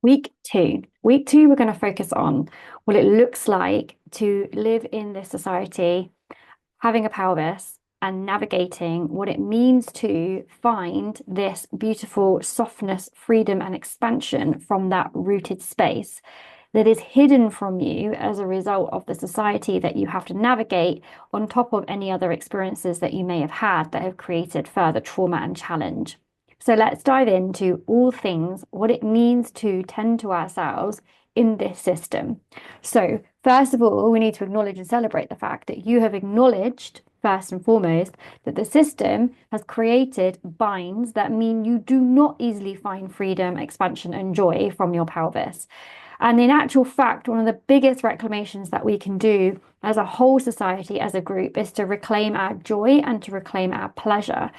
Week two. Week two, we're going to focus on what it looks like to live in this society, having a pelvis, and navigating what it means to find this beautiful softness, freedom, and expansion from that rooted space that is hidden from you as a result of the society that you have to navigate, on top of any other experiences that you may have had that have created further trauma and challenge. So let's dive into all things, what it means to tend to ourselves in this system. So, first of all, we need to acknowledge and celebrate the fact that you have acknowledged, first and foremost, that the system has created binds that mean you do not easily find freedom, expansion, and joy from your pelvis. And in actual fact, one of the biggest reclamations that we can do as a whole society, as a group, is to reclaim our joy and to reclaim our pleasure.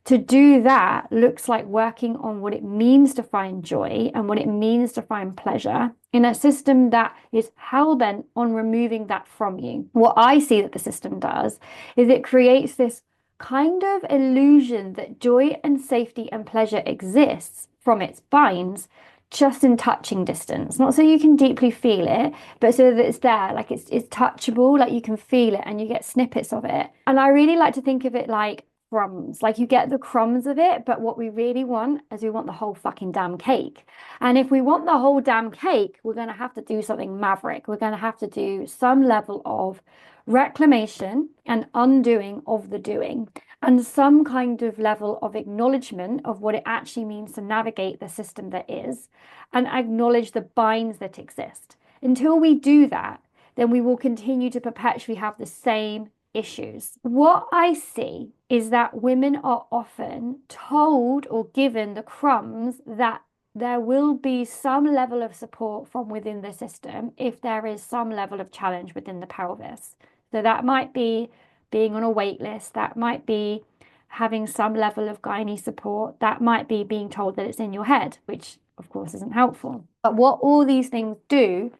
To do that looks like working on what it means to find joy and what it means to find pleasure in a system that is hell-bent on removing that from you. What I see that the system does is it creates this kind of illusion that joy and safety and pleasure exists from its binds just in touching distance, not so you can deeply feel it, but so that it's there, like it's touchable, like you can feel it and you get snippets of it. And I really like to think of it like crumbs, like you get the crumbs of it, but what we really want is we want the whole fucking damn cake. And if we want the whole damn cake, we're going to have to do something maverick. We're going to have to do some level of reclamation and undoing of the doing, and some kind of level of acknowledgement of what it actually means to navigate the system that is, and acknowledge the binds that exist. Until we do that, then we will continue to perpetually have the same issues. What I see is that women are often told or given the crumbs that there will be some level of support from within the system if there is some level of challenge within the pelvis. So that might be being on a wait list, that might be having some level of gynae support, that might be being told that it's in your head, which of course isn't helpful. But what all these things do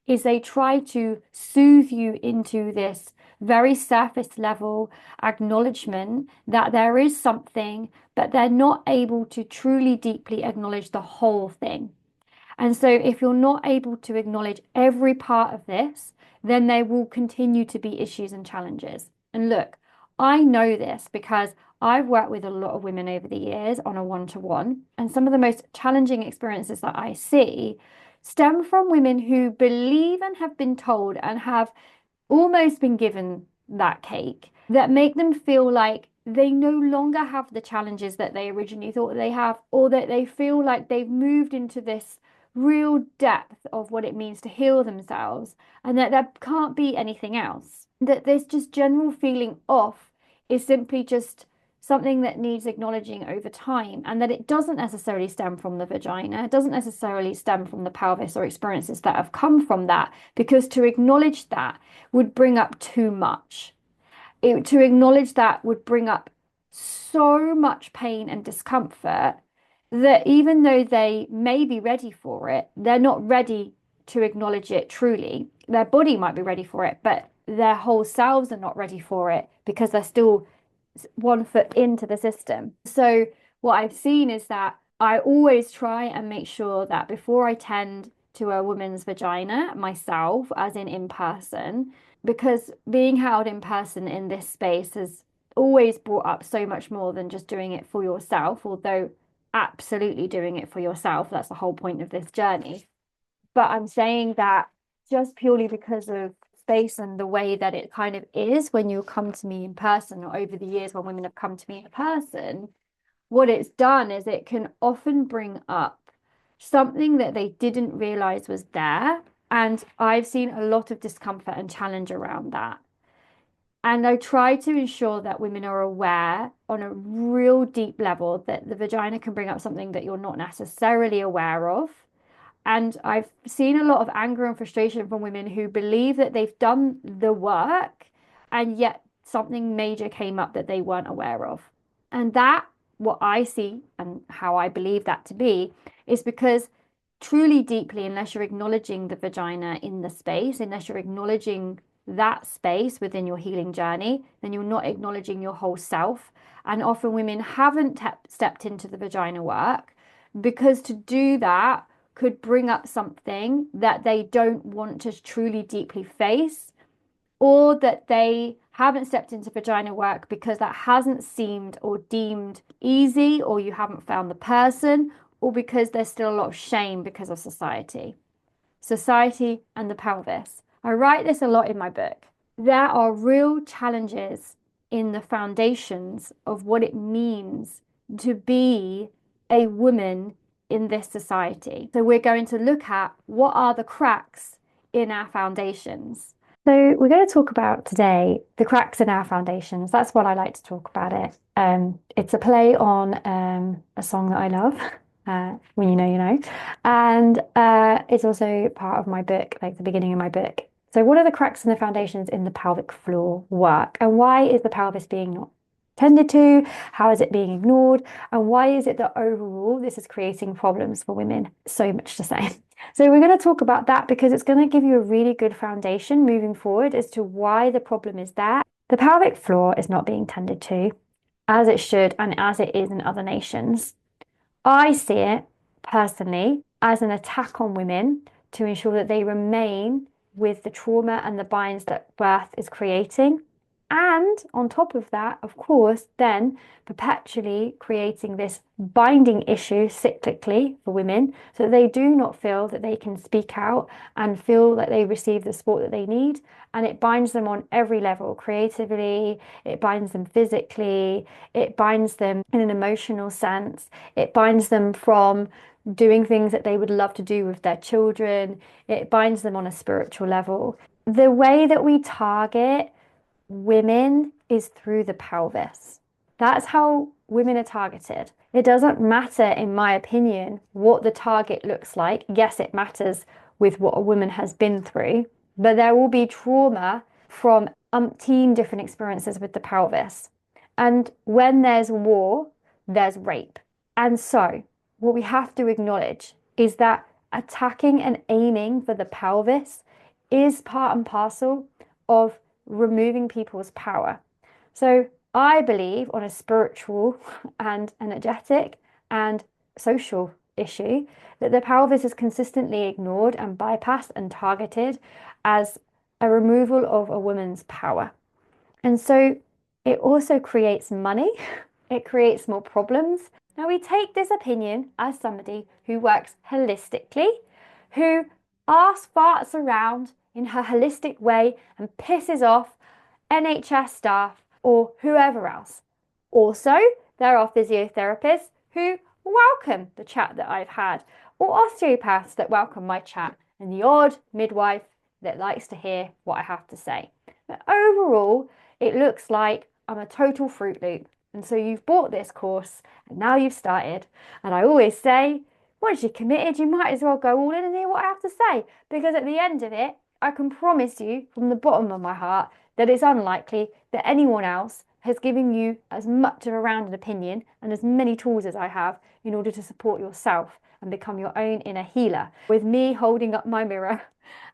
is they try to soothe you into this very surface level acknowledgement that there is something, but they're not able to truly deeply acknowledge the whole thing. And so, if you're not able to acknowledge every part of this, then there will continue to be issues and challenges. And look, I know this because I've worked with a lot of women over the years on a one-to-one, and some of the most challenging experiences that I see stem from women who believe and have been told and have almost been given that cake that make them feel like they no longer have the challenges that they originally thought they have, or that they feel like they've moved into this real depth of what it means to heal themselves, and that there can't be anything else. That this just general feeling off is simply just something that needs acknowledging over time, and that it doesn't necessarily stem from the vagina, it doesn't necessarily stem from the pelvis or experiences that have come from that, because to acknowledge that would bring up too much. To acknowledge that would bring up so much pain and discomfort that even though they may be ready for it, they're not ready to acknowledge it truly. Their body might be ready for it, but their whole selves are not ready for it because they're still one foot into the system. So what I've seen is that I always try and make sure that before I tend to a woman's vagina myself, as in person, because being held in person in this space has always brought up so much more than just doing it for yourself, although absolutely doing it for yourself, that's the whole point of this journey. But I'm saying that just purely because of space and the way that it kind of is when you come to me in person, or over the years when women have come to me in person, what it's done is it can often bring up something that they didn't realize was there. And I've seen a lot of discomfort and challenge around that. And I try to ensure that women are aware on a real deep level that the vagina can bring up something that you're not necessarily aware of. And I've seen a lot of anger and frustration from women who believe that they've done the work and yet something major came up that they weren't aware of. And that, what I see and how I believe that to be, is because truly deeply, unless you're acknowledging the vagina in the space, unless you're acknowledging that space within your healing journey, then you're not acknowledging your whole self. And often women haven't stepped into the vagina work because to do that could bring up something that they don't want to truly deeply face, or that they haven't stepped into vagina work because that hasn't seemed or deemed easy, or you haven't found the person, or because there's still a lot of shame because of society. Society and the pelvis. I write this a lot in my book. There are real challenges in the foundations of what it means to be a woman in this society. So we're going to look at what are the cracks in our foundations. So we're going to talk about today the cracks in our foundations. That's what I like to talk about it. It's a play on a song that I love, When You Know, You Know. And it's also part of my book, like the beginning of my book. So what are the cracks in the foundations in the pelvic floor work? And why is the pelvis being not tended to? How is it being ignored? And why is it that overall this is creating problems for women? So much to say. So we're going to talk about that because it's going to give you a really good foundation moving forward as to why the problem is there. The pelvic floor is not being tended to as it should and as it is in other nations. I see it personally as an attack on women to ensure that they remain with the trauma and the binds that birth is creating. And on top of that, of course, then perpetually creating this binding issue cyclically for women so that they do not feel that they can speak out and feel that they receive the support that they need. And it binds them on every level, creatively, it binds them physically, it binds them in an emotional sense, it binds them from doing things that they would love to do with their children, it binds them on a spiritual level. The way that we target women is through the pelvis. That's how women are targeted. It doesn't matter, in my opinion, what the target looks like. Yes, it matters with what a woman has been through, but there will be trauma from umpteen different experiences with the pelvis. And when there's war, there's rape. And so, what we have to acknowledge is that attacking and aiming for the pelvis is part and parcel of removing people's power. So I believe on a spiritual and energetic and social issue that the pelvis is consistently ignored and bypassed and targeted as a removal of a woman's power. And so it also creates money, it creates more problems. Now we take this opinion as somebody who works holistically, who asks, farts around in her holistic way and pisses off NHS staff or whoever else. Also, there are physiotherapists who welcome the chat that I've had, or osteopaths that welcome my chat, and the odd midwife that likes to hear what I have to say. But overall, it looks like I'm a total Fruit Loop. And so you've bought this course and now you've started. And I always say, once you're committed, you might as well go all in and hear what I have to say. Because at the end of it, I can promise you from the bottom of my heart that it's unlikely that anyone else has given you as much of a rounded opinion and as many tools as I have in order to support yourself and become your own inner healer. With me holding up my mirror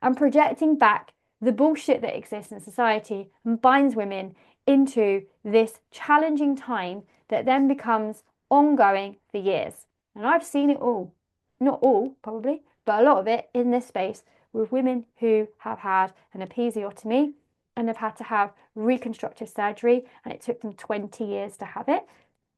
and projecting back the bullshit that exists in society and binds women into this challenging time that then becomes ongoing for years. And I've seen it all. Not all, probably, but a lot of it in this space with women who have had an episiotomy and have had to have reconstructive surgery, and it took them 20 years to have it.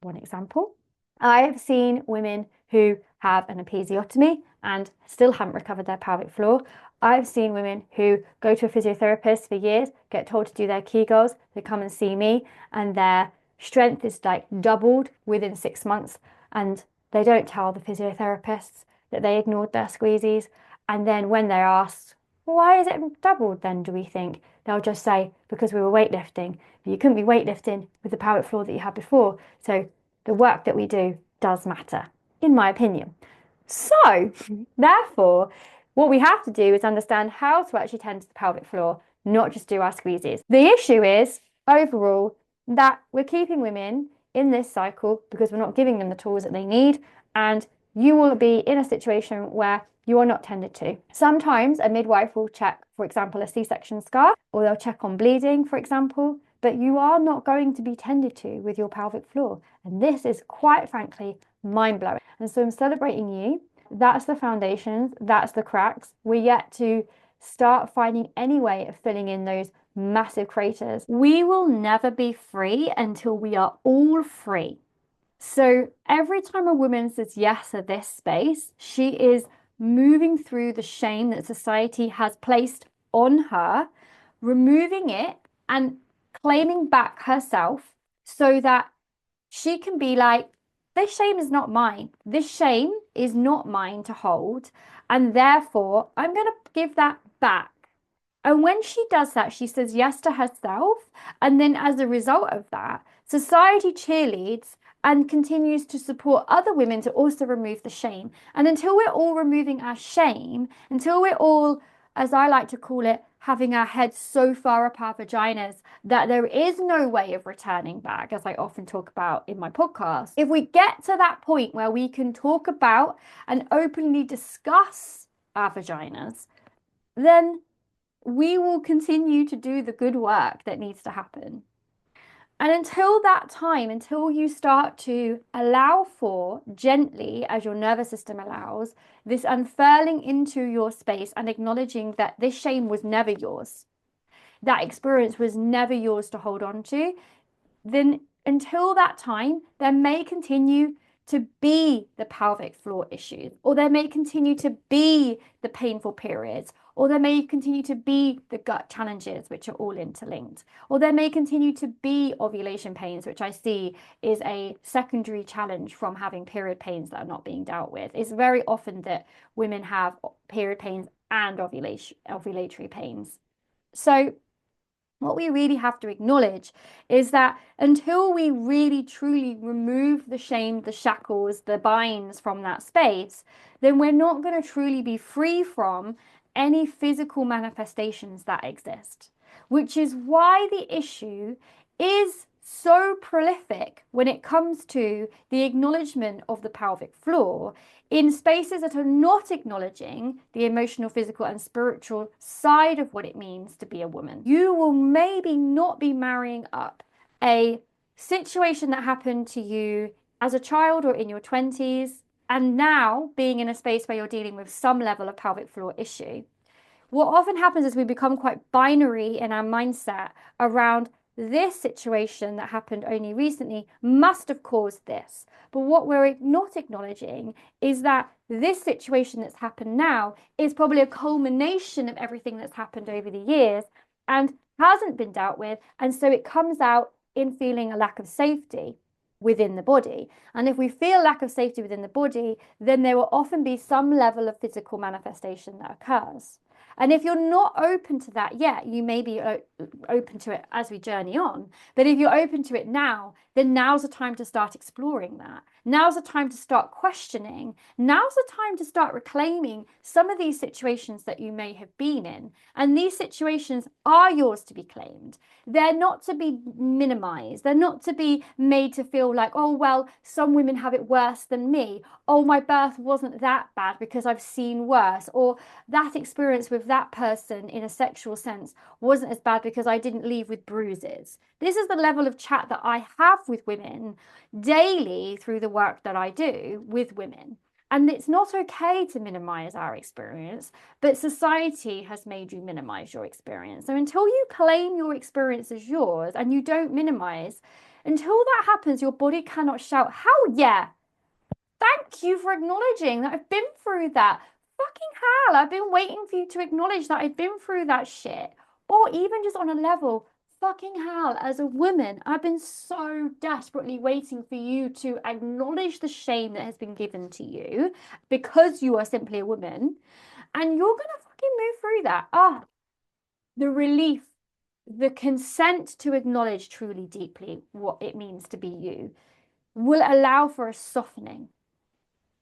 One example. I have seen women who have an episiotomy and still haven't recovered their pelvic floor. I've seen women who go to a physiotherapist for years, get told to do their Kegels, they come and see me, and their strength is like doubled within 6 months, and they don't tell the physiotherapists that they ignored their squeezies. And then when they're asked, why is it doubled then, do we think? They'll just say, because we were weightlifting. But you couldn't be weightlifting with the pelvic floor that you had before. So the work that we do does matter, in my opinion. So, therefore, what we have to do is understand how to actually tend to the pelvic floor, not just do our squeezes. The issue is, overall, that we're keeping women in this cycle because we're not giving them the tools that they need, and you will be in a situation where you are not tended to. Sometimes a midwife will check, for example, a C-section scar, or they'll check on bleeding, for example, but you are not going to be tended to with your pelvic floor. And this is quite frankly mind-blowing. And so I'm celebrating you That's the foundations, that's the cracks. We're yet to start finding any way of filling in those massive craters. We will never be free until we are all free. So every time a woman says yes to this space, she is moving through the shame that society has placed on her, removing it and claiming back herself so that she can be like, this shame is not mine. This shame is not mine to hold. And therefore, I'm going to give that back. And when she does that, she says yes to herself. And then as a result of that, society cheerleads and continues to support other women to also remove the shame. And until we're all removing our shame, until we're all, as I like to call it, having our heads so far up our vaginas that there is no way of returning back, as I often talk about in my podcast. If we get to that point where we can talk about and openly discuss our vaginas, then we will continue to do the good work that needs to happen. And until that time, until you start to allow for gently, as your nervous system allows, this unfurling into your space and acknowledging that this shame was never yours, that experience was never yours to hold on to, then until that time, there may continue to be the pelvic floor issues, or there may continue to be the painful periods, or there may continue to be the gut challenges, which are all interlinked, or there may continue to be ovulation pains, which I see is a secondary challenge from having period pains that are not being dealt with. It's very often that women have period pains and ovulatory pains. So what we really have to acknowledge is that until we really truly remove the shame, the shackles, the binds from that space, then we're not going to truly be free from any physical manifestations that exist, which is why the issue is so prolific when it comes to the acknowledgement of the pelvic floor in spaces that are not acknowledging the emotional, physical, and spiritual side of what it means to be a woman. You will maybe not be marrying up a situation that happened to you as a child or in your 20s, and now being in a space where you're dealing with some level of pelvic floor issue. What often happens is we become quite binary in our mindset around this situation that happened only recently must have caused this. But what we're not acknowledging is that this situation that's happened now is probably a culmination of everything that's happened over the years and hasn't been dealt with. And so it comes out in feeling a lack of safety within the body. And if we feel lack of safety within the body, then there will often be some level of physical manifestation that occurs. And if you're not open to that yet, you may be open to it as we journey on. But if you're open to it now, then now's the time to start exploring that. Now's the time to start questioning. Now's the time to start reclaiming some of these situations that you may have been in. And these situations are yours to be claimed. They're not to be minimized. They're not to be made to feel like, oh, well, some women have it worse than me. Oh, my birth wasn't that bad because I've seen worse. Or that experience with that person in a sexual sense wasn't as bad because I didn't leave with bruises. This is the level of chat that I have with women daily through the work that I do with women. And it's not okay to minimize our experience, but society has made you minimize your experience. So until you claim your experience as yours and you don't minimize, until that happens, your body cannot shout, "Hell yeah! Thank you for acknowledging that I've been through that. Fucking hell, I've been waiting for you to acknowledge that I've been through that shit." Or even just on a level, fucking hell, as a woman, I've been so desperately waiting for you to acknowledge the shame that has been given to you because you are simply a woman. And you're going to fucking move through that. The relief, the consent to acknowledge truly deeply what it means to be you will allow for a softening,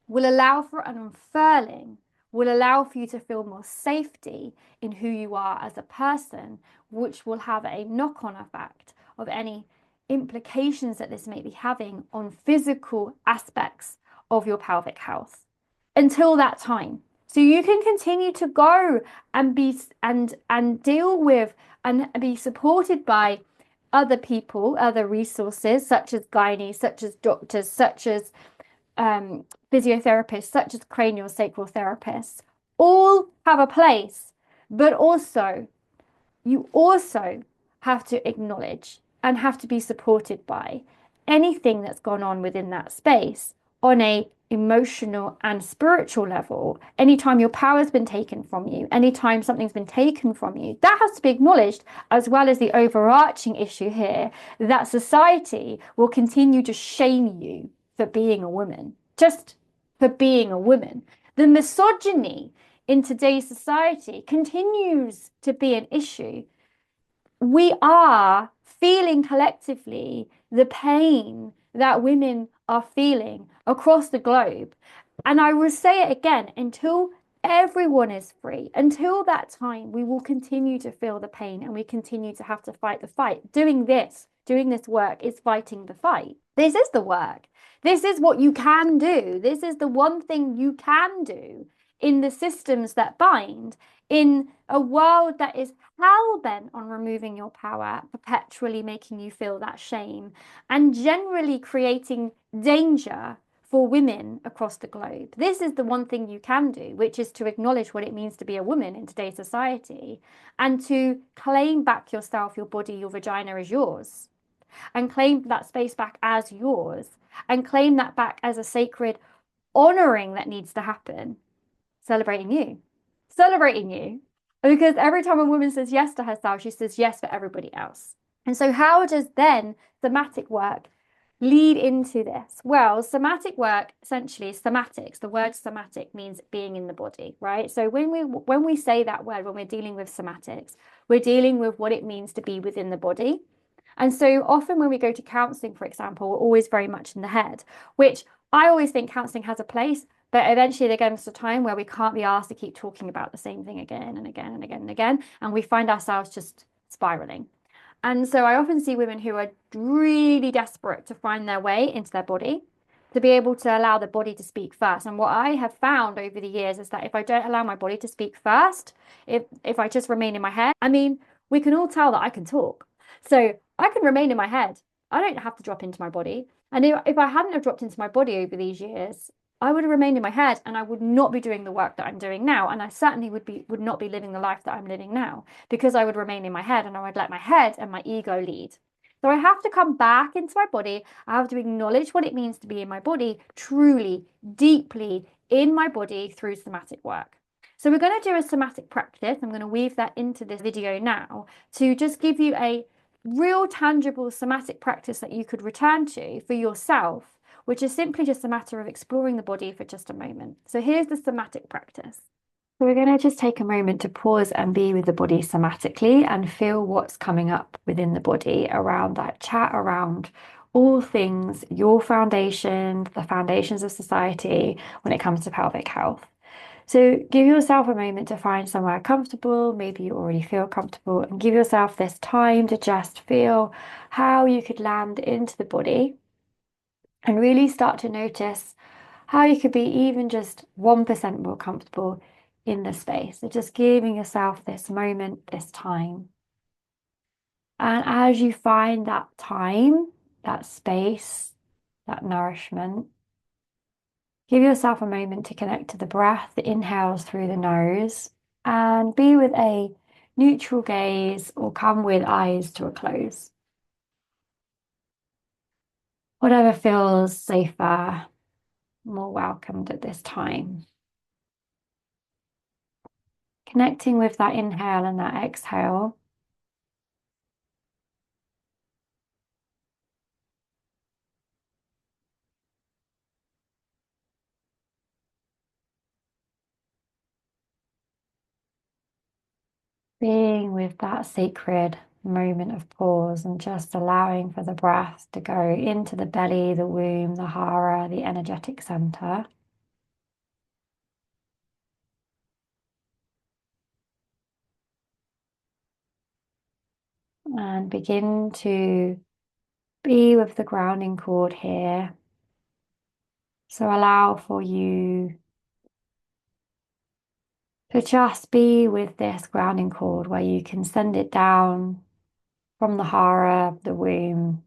will allow for an unfurling, will allow for you to feel more safety in who you are as a person, which will have a knock-on effect of any implications that this may be having on physical aspects of your pelvic health until that time. So you can continue to go and be and deal with and be supported by other people, other resources, such as gynae, such as doctors, such as physiotherapists, such as cranial sacral therapists, all have a place, but also you also have to acknowledge and have to be supported by anything that's gone on within that space on a emotional and spiritual level. Anytime your power's been taken from you, anytime something's been taken from you, that has to be acknowledged, as well as the overarching issue here that society will continue to shame you for being a woman, just for being a woman. The misogyny in today's society continues to be an issue. We are feeling collectively the pain that women are feeling across the globe. And I will say it again, until everyone is free, until that time, we will continue to feel the pain and we continue to have to fight the fight. Doing this work is fighting the fight. This is the work. This is what you can do. This is the one thing you can do in the systems that bind, in a world that is hell bent on removing your power, perpetually making you feel that shame, and generally creating danger for women across the globe. This is the one thing you can do, which is to acknowledge what it means to be a woman in today's society and to claim back yourself, your body, your vagina is yours, and claim that space back as yours, and claim that back as a sacred honoring that needs to happen, celebrating you, celebrating you. Because every time a woman says yes to herself, she says yes for everybody else. And so, how does then somatic work lead into this? Well, somatic work essentially is somatics. The word somatic means being in the body, right? So when we say that word, when we're dealing with somatics, we're dealing with what it means to be within the body. And so often when we go to counseling, for example, we're always very much in the head, which I always think counseling has a place, but eventually there comes a time where we can't be asked to keep talking about the same thing again and again and again and again, and we find ourselves just spiraling. And so I often see women who are really desperate to find their way into their body, to be able to allow the body to speak first. And what I have found over the years is that if I don't allow my body to speak first, if I just remain in my head, I mean, we can all tell that I can talk. So I can remain in my head. I don't have to drop into my body. And if I hadn't have dropped into my body over these years, I would have remained in my head and I would not be doing the work that I'm doing now. And I certainly would not be living the life that I'm living now because I would remain in my head and I would let my head and my ego lead. So I have to come back into my body. I have to acknowledge what it means to be in my body, truly, deeply in my body through somatic work. So we're going to do a somatic practice. I'm going to weave that into this video now to just give you a real tangible somatic practice that you could return to for yourself, which is simply just a matter of exploring the body for just a moment. So here's the somatic practice. So we're going to just take a moment to pause and be with the body somatically and feel what's coming up within the body around that chat around all things your foundation, the foundations of society when it comes to pelvic health. So give yourself a moment to find somewhere comfortable. Maybe you already feel comfortable, and give yourself this time to just feel how you could land into the body and really start to notice how you could be even just 1% more comfortable in the space. So just giving yourself this moment, this time. And as you find that time, that space, that nourishment, give yourself a moment to connect to the breath, the inhales through the nose, and be with a neutral gaze or come with eyes to a close. Whatever feels safer, more welcomed at this time. Connecting with that inhale and that exhale. Being with that sacred moment of pause and just allowing for the breath to go into the belly, the womb, the hara, the energetic center. And begin to be with the grounding cord here. So allow for you to just be with this grounding cord where you can send it down from the hara, the womb,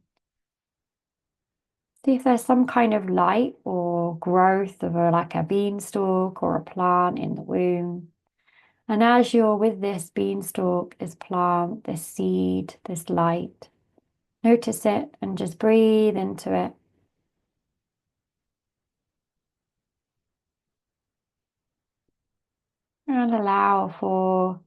See if there's some kind of light or growth of like a beanstalk or a plant in the womb. And as you're with this beanstalk, this plant, this seed, this light, notice it and just breathe into it. And allow for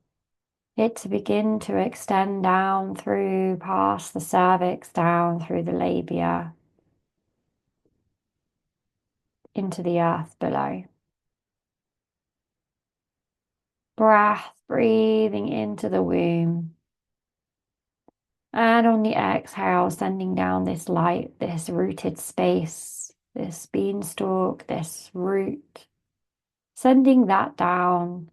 it to begin to extend down through past the cervix, down through the labia, into the earth below. Breath, breathing into the womb. And on the exhale, sending down this light, this rooted space, this beanstalk, this root, sending that down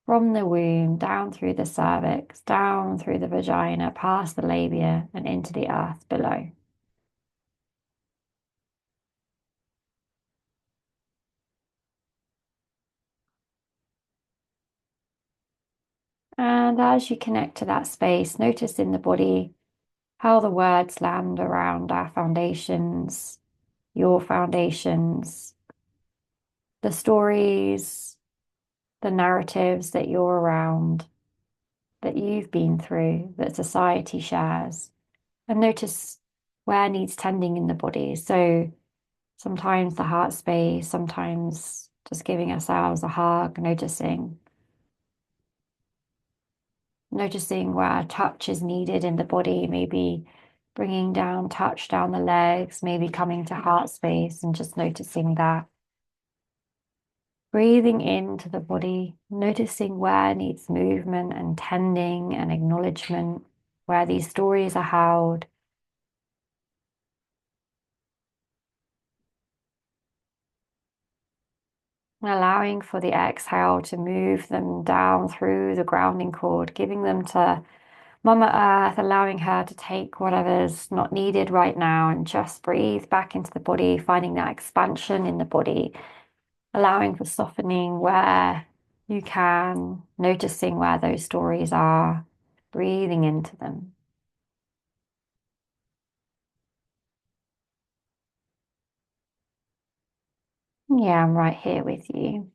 from the womb, down through the cervix, down through the vagina, past the labia, and into the earth below. And as you connect to that space, notice in the body how the words land around our foundations, your foundations, the stories, the narratives that you're around, that you've been through, that society shares, and notice where needs tending in the body. So sometimes the heart space, sometimes just giving ourselves a hug, noticing where touch is needed in the body, maybe bringing down touch down the legs, maybe coming to heart space and just noticing that. Breathing into the body, noticing where needs movement and tending and acknowledgement, where these stories are held. And allowing for the exhale to move them down through the grounding cord, giving them to Mama Earth, allowing her to take whatever's not needed right now and just breathe back into the body, finding that expansion in the body, allowing for softening where you can, noticing where those stories are, breathing into them. Yeah, I'm right here with you.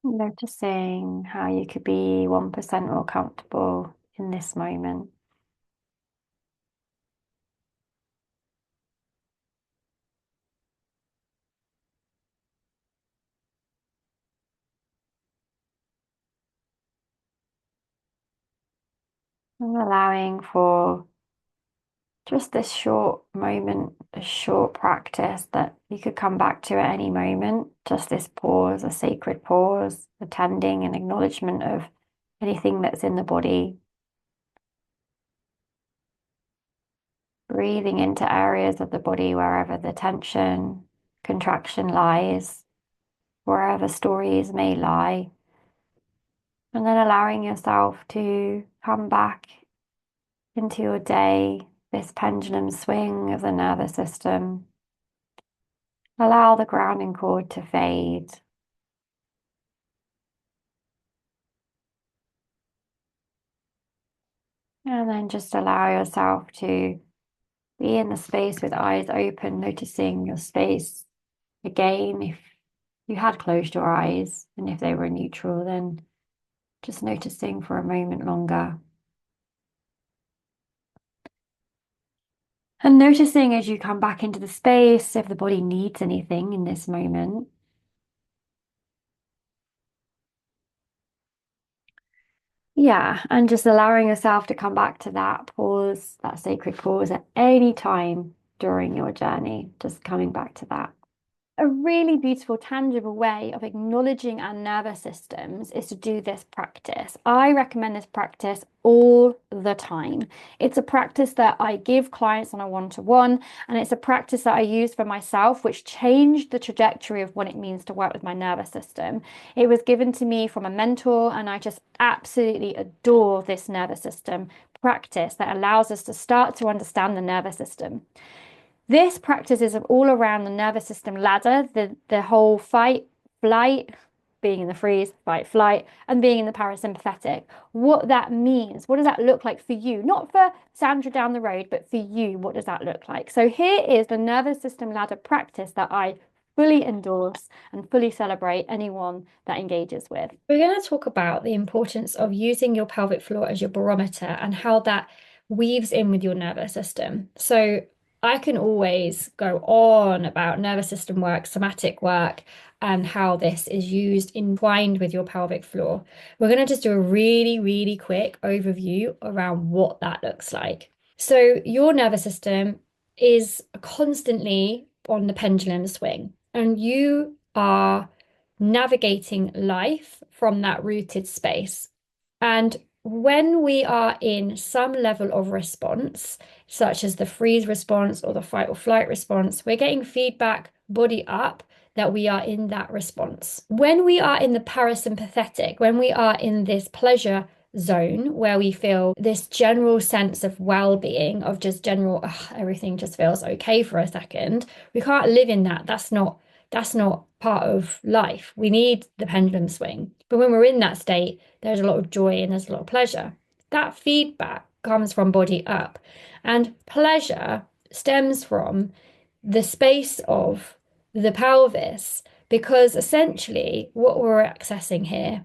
Noticing how you could be 1% more comfortable in this moment. And allowing for just this short moment, a short practice that you could come back to at any moment. Just this pause, a sacred pause, attending and acknowledgement of anything that's in the body. Breathing into areas of the body wherever the tension, contraction lies, wherever stories may lie. And then allowing yourself to come back into your day, this pendulum swing of the nervous system. Allow the grounding cord to fade. And then just allow yourself to be in the space with eyes open, noticing your space again. If you had closed your eyes and if they were neutral, then just noticing for a moment longer. And noticing as you come back into the space if the body needs anything in this moment. Yeah, and just allowing yourself to come back to that pause, that sacred pause at any time during your journey, just coming back to that. A really beautiful, tangible way of acknowledging our nervous systems is to do this practice. I recommend this practice all the time. It's a practice that I give clients on a one-to-one, and it's a practice that I use for myself, which changed the trajectory of what it means to work with my nervous system. It was given to me from a mentor, and I just absolutely adore this nervous system practice that allows us to start to understand the nervous system. This practice is all around the nervous system ladder, the whole fight, flight, being in the freeze, fight, flight, and being in the parasympathetic. What that means, what does that look like for you? Not for Sandra down the road, but for you, what does that look like? So here is the nervous system ladder practice that I fully endorse and fully celebrate anyone that engages with. We're going to talk about the importance of using your pelvic floor as your barometer and how that weaves in with your nervous system. So I can always go on about nervous system work, somatic work, and how this is used entwined with your pelvic floor. We're going to just do a really, really quick overview around what that looks like. So your nervous system is constantly on the pendulum swing, and you are navigating life from that rooted space. And when we are in some level of response, such as the freeze response or the fight or flight response, we're getting feedback body up that we are in that response. When we are in the parasympathetic, when we are in this pleasure zone where we feel this general sense of well-being, of just general, everything just feels okay for a second, we can't live in that. That's not part of life. We need the pendulum swing. But when we're in that state, there's a lot of joy and there's a lot of pleasure. That feedback comes from body up. And pleasure stems from the space of the pelvis, because essentially what we're accessing here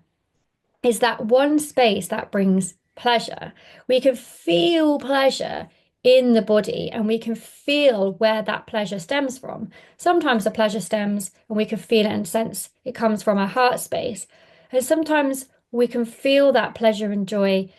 is that one space that brings pleasure. We can feel pleasure in the body and we can feel where that pleasure stems from. Sometimes the pleasure stems and we can feel it and sense it comes from our heart space. And sometimes we can feel that pleasure and joy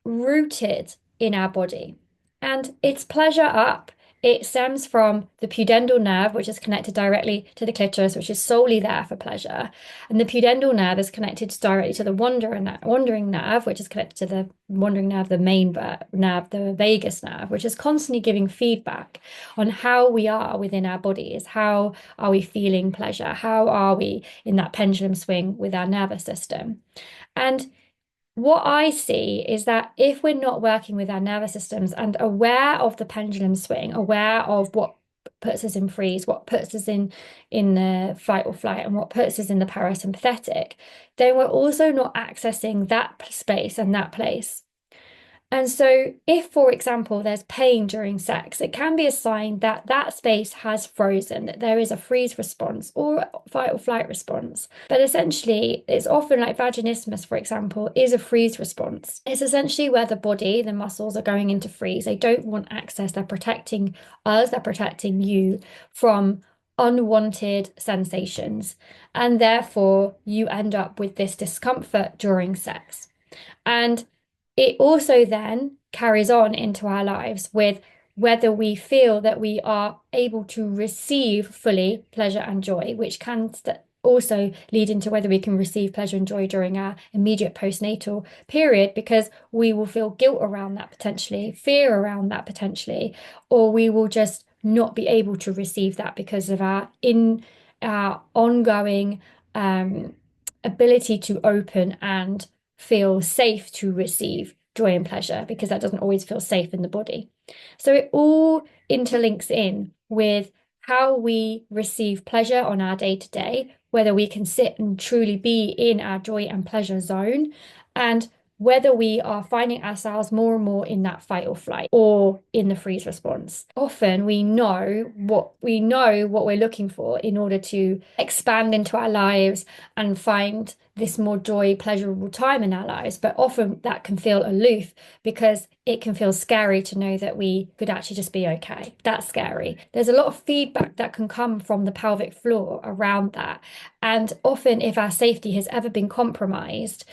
rooted in our body. And it's pleasure up. It stems from the pudendal nerve, which is connected directly to the clitoris, which is solely there for pleasure. And the pudendal nerve is connected directly to the wandering nerve, which is connected to the wandering nerve, the main nerve, the vagus nerve, which is constantly giving feedback on how we are within our bodies. How are we feeling pleasure? How are we in that pendulum swing with our nervous system? And what I see is that if we're not working with our nervous systems and aware of the pendulum swing, aware of what puts us in freeze, what puts us in the fight or flight, and what puts us in the parasympathetic, then we're also not accessing that space and that place. And so, if, for example, there's pain during sex, it can be a sign that that space has frozen, that there is a freeze response or fight or flight response. But essentially, it's often like vaginismus, for example, is a freeze response. It's essentially where the body, the muscles are going into freeze. They don't want access. They're protecting us, they're protecting you from unwanted sensations. And therefore, you end up with this discomfort during sex. And it also then carries on into our lives with whether we feel that we are able to receive fully pleasure and joy, which can also lead into whether we can receive pleasure and joy during our immediate postnatal period, because we will feel guilt around that potentially, fear around that potentially, or we will just not be able to receive that because of our ongoing ability to open and feel safe to receive joy and pleasure, because that doesn't always feel safe in the body. So it all interlinks in with how we receive pleasure on our day to day, whether we can sit and truly be in our joy and pleasure zone, and whether we are finding ourselves more and more in that fight or flight or in the freeze response. Often we know what we're looking for in order to expand into our lives and find this more joy, pleasurable time in our lives. But often that can feel aloof because it can feel scary to know that we could actually just be okay. That's scary. There's a lot of feedback that can come from the pelvic floor around that. And often if our safety has ever been compromised,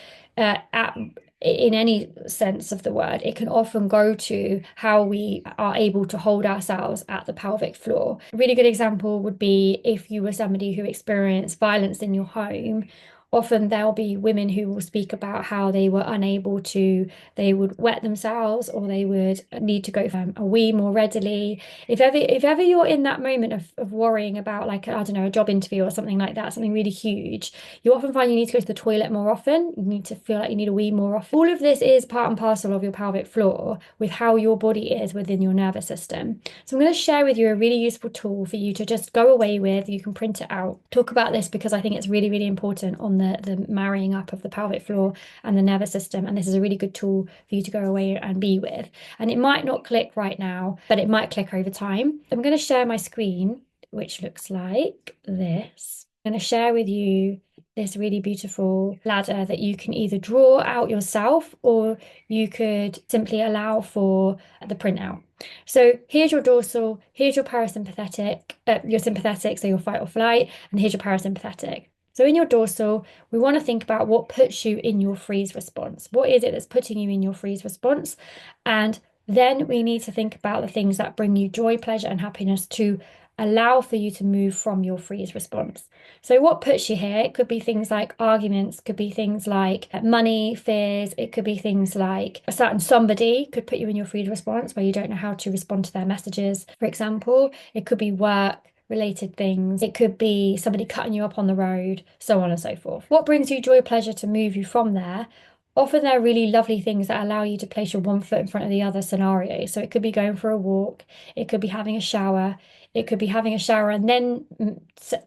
in any sense of the word, it can often go to how we are able to hold ourselves at the pelvic floor. A really good example would be if you were somebody who experienced violence in your home. Often there'll be women who will speak about how they were unable to, they would wet themselves or they would need to go for a wee more readily. If ever you're in that moment of worrying about like, I don't know, a job interview or something like that, something really huge, you often find you need to go to the toilet more often. You need to feel like you need a wee more often. All of this is part and parcel of your pelvic floor with how your body is within your nervous system. So I'm going to share with you a really useful tool for you to just go away with. You can print it out. Talk about this because I think it's really, really important on the marrying up of the pelvic floor and the nervous system. And this is a really good tool for you to go away and be with. And it might not click right now, but it might click over time. I'm going to share my screen, which looks like this. I'm going to share with you this really beautiful ladder that you can either draw out yourself or you could simply allow for the printout. So here's your dorsal, here's your parasympathetic, your sympathetic, so your fight or flight, and here's your parasympathetic. So in your dorsal, we want to think about what puts you in your freeze response. What is it that's putting you in your freeze response? And then we need to think about the things that bring you joy, pleasure, and happiness to allow for you to move from your freeze response. So what puts you here? It could be things like arguments, could be things like money, fears, it could be things like a certain somebody could put you in your freeze response where you don't know how to respond to their messages, for example. It could be work related things. It could be somebody cutting you up on the road, so on and so forth. What brings you joy, pleasure to move you from there? Often they're really lovely things that allow you to place your one foot in front of the other scenario. So it could be going for a walk, it could be having a shower, it could be having a shower and then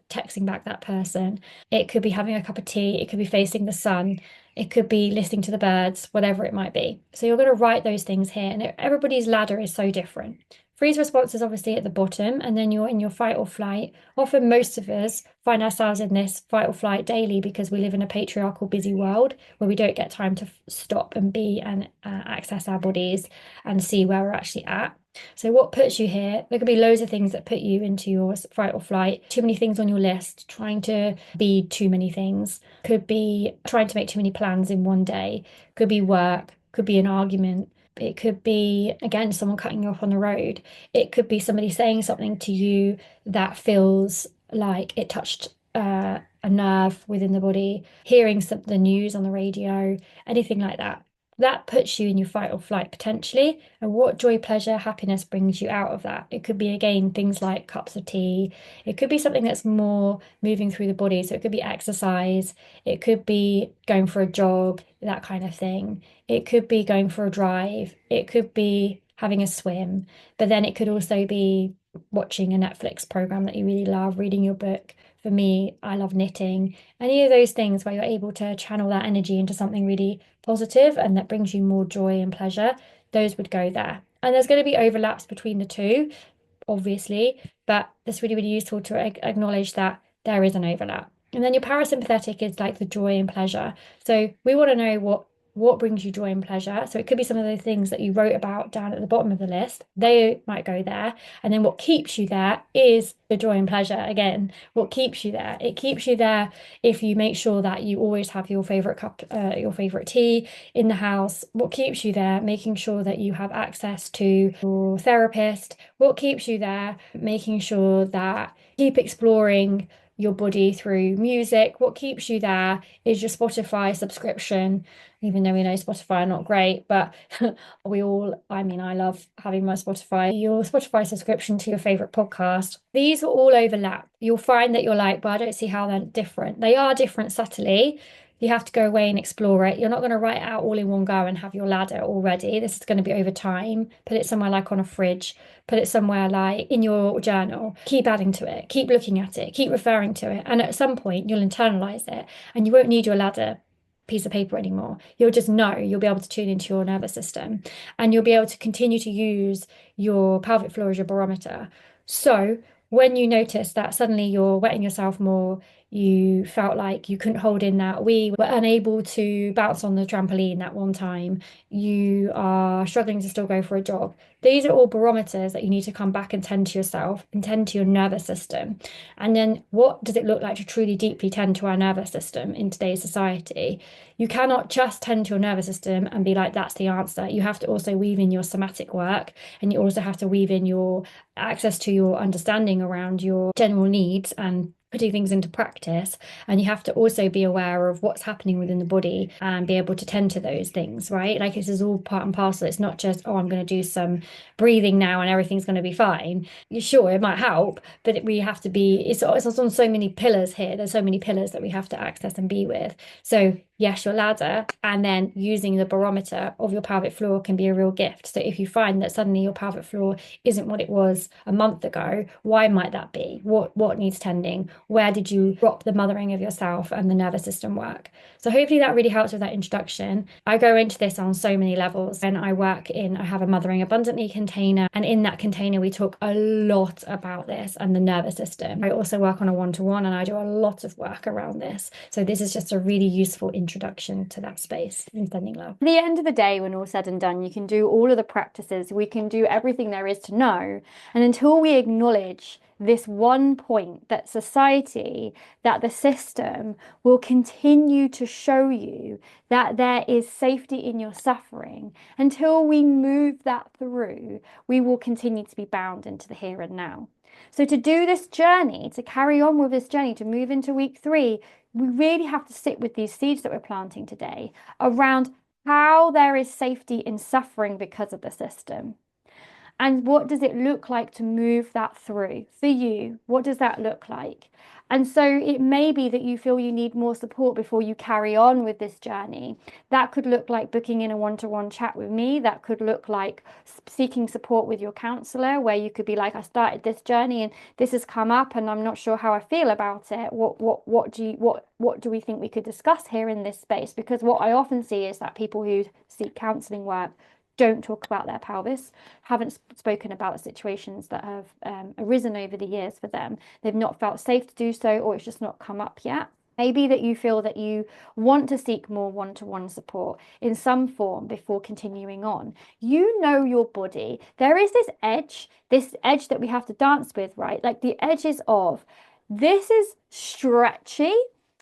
texting back that person. It could be having a cup of tea, it could be facing the sun, it could be listening to the birds, whatever it might be. So you're going to write those things here, and everybody's ladder is so different. Freeze response is obviously at the bottom, and then you're in your fight or flight. Often, most of us find ourselves in this fight or flight daily because we live in a patriarchal, busy world where we don't get time to stop and be and access our bodies and see where we're actually at. So, what puts you here? There could be loads of things that put you into your fight or flight. Too many things on your list, trying to be too many things. Could be trying to make too many plans in one day. Could be work. Could be an argument. It could be, again, someone cutting you off on the road. It could be somebody saying something to you that feels like it touched a nerve within the body, hearing the news on the radio, anything like that. That puts you in your fight or flight potentially. And what joy, pleasure, happiness brings you out of that? It could be, again, things like cups of tea. It could be something that's more moving through the body. So it could be exercise. It could be going for a jog, that kind of thing. It could be going for a drive. It could be having a swim. But then it could also be watching a Netflix program that you really love, reading your book. For me, I love knitting. Any of those things where you're able to channel that energy into something really positive and that brings you more joy and pleasure, those would go there. And there's going to be overlaps between the two, obviously, but it's really, really useful to acknowledge that there is an overlap. And then your parasympathetic is like the joy and pleasure. So we want to know what brings you joy and pleasure. So it could be some of those things that you wrote about down at the bottom of the list. They might go there. And then what keeps you there is the joy and pleasure. Again, what keeps you there? It keeps you there if you make sure that you always have your favorite cup, your favorite tea in the house. What keeps you there? Making sure that you have access to your therapist. What keeps you there? Making sure that keep exploring your body through music. What keeps you there is your Spotify subscription, even though we know Spotify are not great, but we all, I mean, I love having my Spotify, your Spotify subscription to your favorite podcast. These will all overlap. You'll find that you're like, but I don't see how they're different. They are different subtly. You have to go away and explore it. You're not going to write it out all in one go and have your ladder already. This is going to be over time. Put it somewhere like on a fridge, put it somewhere like in your journal. Keep adding to it, keep looking at it, keep referring to it. And at some point, you'll internalize it and you won't need your ladder piece of paper anymore. You'll just know, you'll be able to tune into your nervous system and you'll be able to continue to use your pelvic floor as your barometer. So when you notice that suddenly you're wetting yourself more, you felt like you couldn't hold in that we were unable to bounce on the trampoline that one time, you are struggling to still go for a jog. These are all barometers that you need to come back and tend to yourself and tend to your nervous system. And then what does it look like to truly deeply tend to our nervous system in today's society? You cannot just tend to your nervous system and be like, that's the answer. You have to also weave in your somatic work, and you also have to weave in your access to your understanding around your general needs and putting things into practice. And you have to also be aware of what's happening within the body and be able to tend to those things, right? Like this is all part and parcel. It's not just, oh, I'm going to do some breathing now and everything's going to be fine. Sure, it might help, but we have to be, it's on so many pillars here. There's so many pillars that we have to access and be with. So yes, your ladder, and then using the barometer of your pelvic floor can be a real gift. So if you find that suddenly your pelvic floor isn't what it was a month ago, why might that be? What needs tending? Where did you drop the mothering of yourself and the nervous system work? So hopefully that really helps with that introduction. I go into this on so many levels, and I have a Mothering Abundantly container, and in that container we talk a lot about this and the nervous system. I also work on a one-to-one, and I do a lot of work around this. So this is just a really useful introduction to that space in sending love. At the end of the day, when all said and done, you can do all of the practices, we can do everything there is to know. And until we acknowledge this one point that society, that the system will continue to show you that there is safety in your suffering, until we move that through, we will continue to be bound into the here and now. So to do this journey, to carry on with this journey, to move into week 3, we really have to sit with these seeds that we're planting today around how there is safety in suffering because of the system. And what does it look like to move that through for you? What does that look like? And so it may be that you feel you need more support before you carry on with this journey. That could look like booking in a one-to-one chat with me. That could look like seeking support with your counselor, where you could be like, I started this journey and this has come up and I'm not sure how I feel about it. What do we think we could discuss here in this space? Because what I often see is that people who seek counseling work don't talk about their pelvis, haven't spoken about the situations that have arisen over the years for them. They've not felt safe to do so, or it's just not come up yet. Maybe that you feel that you want to seek more one-to-one support in some form before continuing on. You know your body. There is this edge that we have to dance with, right? Like the edges of this is stretchy.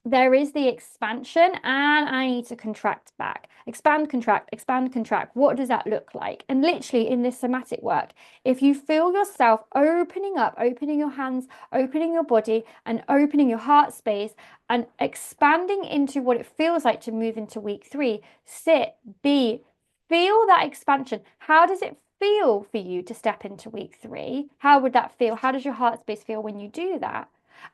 There is the expansion, and I need to contract back. Expand, contract, expand, contract. What does that look like? And literally in this somatic work, if you feel yourself opening up, opening your hands, opening your body, and opening your heart space, and expanding into what it feels like to move into week 3, sit, be, feel that expansion. How does it feel for you to step into week 3? How would that feel? How does your heart space feel when you do that?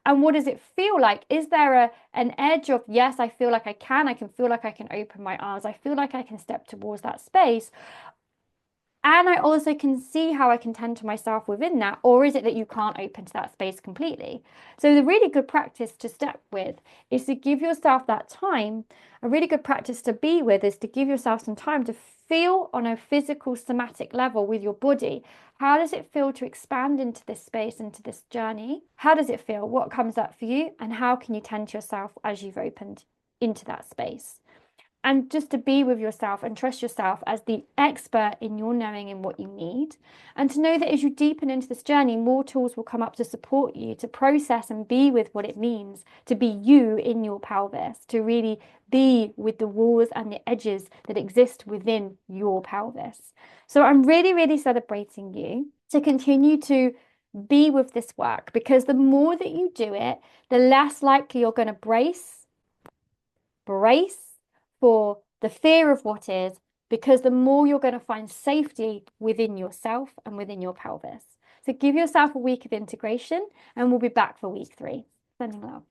And what does it feel like? Is there an edge of, yes, I feel like I can feel like I can open my arms, I feel like I can step towards that space. And I also can see how I can tend to myself within that. Or is it that you can't open to that space completely? So the really good practice to step with is to give yourself that time. A really good practice to be with is to give yourself some time to feel on a physical somatic level with your body. How does it feel to expand into this space, into this journey? How does it feel? What comes up for you? And how can you tend to yourself as you've opened into that space? And just to be with yourself and trust yourself as the expert in your knowing and what you need. And to know that as you deepen into this journey, more tools will come up to support you to process and be with what it means to be you in your pelvis, to really be with the walls and the edges that exist within your pelvis. So I'm really, really celebrating you to continue to be with this work, because the more that you do it, the less likely you're going to brace for the fear of what is, because the more you're going to find safety within yourself and within your pelvis. So give yourself a week of integration, and we'll be back for week 3. Sending love.